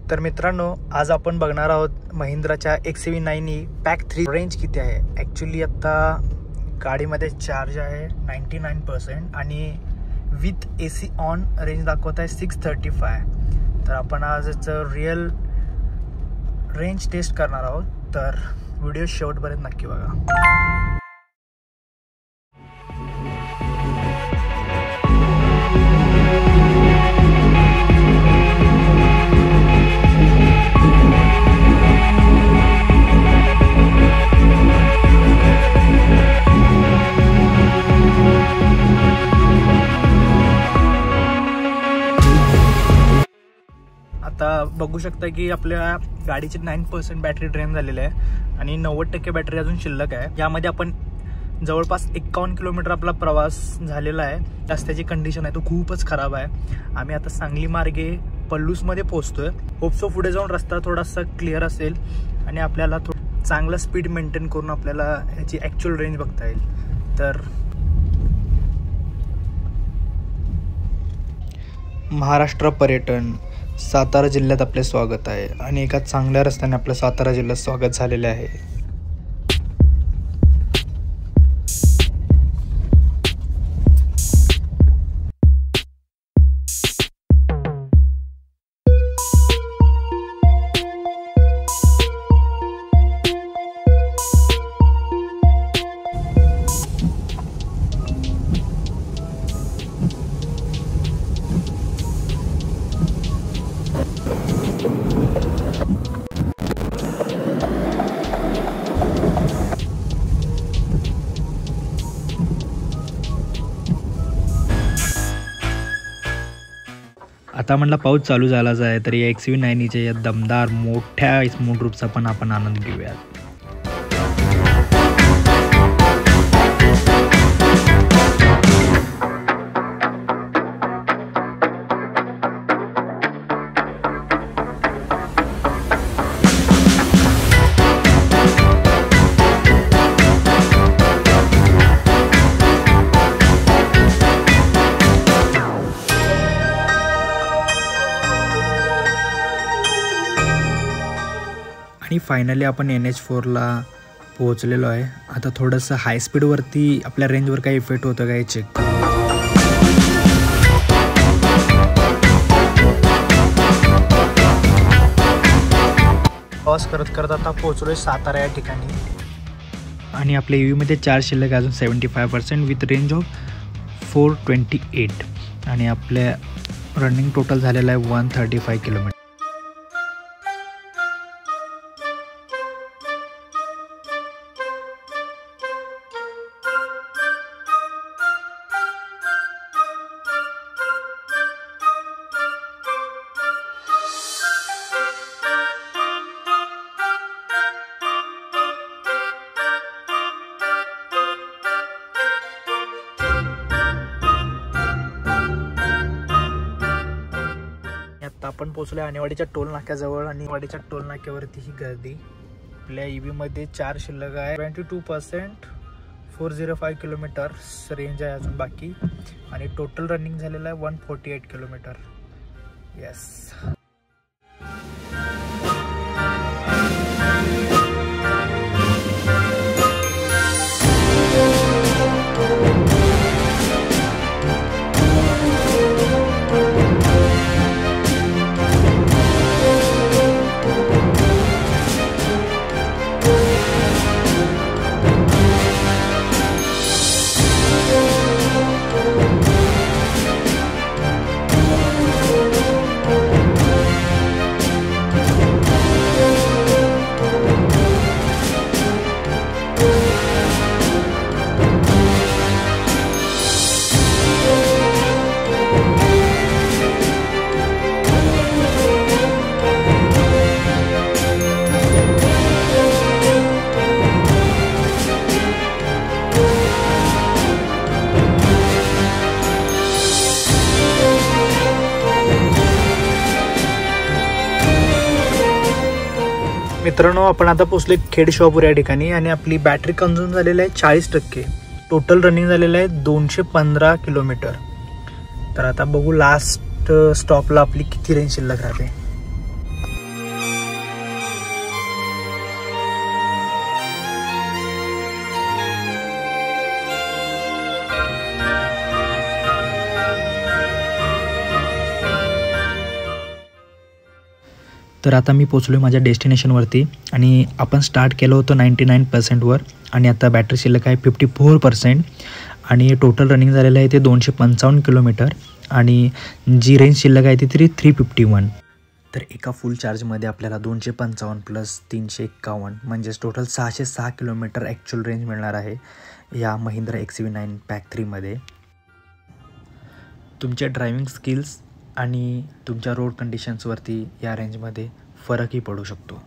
तर मित्रांनो, आज आपण बघणार आहोत महिंद्राच्या XUV9e पॅक 3 रेंज किती आहे। ॲक्च्युली आता गाडीमध्ये चार्ज आहे 99% आणि विथ AC ऑन रेंज दाखवत आहे 635। तर आपण आज याचं रिअल रेंज टेस्ट करणार आहोत, तर व्हिडिओ शेवटपर्यंत नक्की बघा। आता बघू शकता की आपल्या गाडीची 9% बॅटरी ड्रेन झालेली आहे आणि 90% बॅटरी अजून शिल्लक आहे। यामध्ये आपण जवळपास 51 किलोमीटर आपला प्रवास झालेला आहे। रस्त्याची कंडिशन आहे तो खूपच खराब आहे। आम्ही आता सांगली मार्गे पल्लूसमध्ये पोहोचतोय। होपसो पुढे जाऊन रस्ता थोडासा क्लिअर असेल आणि आपल्याला चांगला स्पीड मेंटेन करून आपल्याला याची ॲक्च्युअल रेंज बघता येईल। तर महाराष्ट्र पर्यटन सातारा जिल्ह्यात आपले स्वागत आहे आणि एका चांगल्या रस्त्याने आपलं सातारा जिल्ह्यात स्वागत झालेले आहे। आता म्हणला पाऊस चालू झालाच आहे, तर या XUV9eच्या या दमदार मोठ्या मूनरूफचा पण आपण आनंद घेऊयात। आणि फायनली आपण NH4ला पोहोचलेलो आहे। आता थोडंसं हाय स्पीडवरती आपल्या रेंजवर काही इफेक्ट होतं का हे चेक करू। पॉज करत करत आता पोहोचलोय सातारा या ठिकाणी आणि आपल्या UV मध्ये चार्ज शिल्लक अजून 75% विथ रेंज ऑफ 428 आणि आपल्या रनिंग टोटल झालेलं आहे 135 किलोमीटर। आता आपण पोहोचलो आणेवाडीच्या टोल नाक्याजवळ आणि आणेवाडीच्या टोल नाक्यावरती ही गर्दी। आपल्या EV मध्ये चार्ज शिल्लक आहे 22%, 405 किलोमीटर रेंज आहे अजून बाकी आणि टोटल रनिंग झालेलं आहे 148 किलोमीटर। यस, मित्रांनो, आपण आता पोहोचले खेड शॉपूर या ठिकाणी आणि आपली बॅटरी कंझ्युम झालेली आहे 40%। टोटल रनिंग झालेलं आहे 215 किलोमीटर। तर आता बघू लास्ट स्टॉपला आपली किती रेंज शिल्लक राहते। तर आता मी पोचलो माझ्या डेस्टिनेशनवरती आणि आपण स्टार्ट केलं होतं 99%वर आणि आता बॅटरी शिल्लक आहे 54% आणि टोटल रनिंग झालेलं आहे ते 255 किलोमीटर आणि जी रेंज शिल्लक आहे ती तरी 351. तर एका फुल चार्जमध्ये आपल्याला 255 प्लस 351 म्हणजेच टोटल 606 किलोमीटर ॲक्च्युअल रेंज मिळणार आहे या महिंद्रा XUV9 पॅक 3मध्ये. तुमच्या ड्रायव्हिंग स्किल्स आणि तुमच्या रोड कंडिशन्सवरती या रेंजमध्ये फरकही पडू शकतो.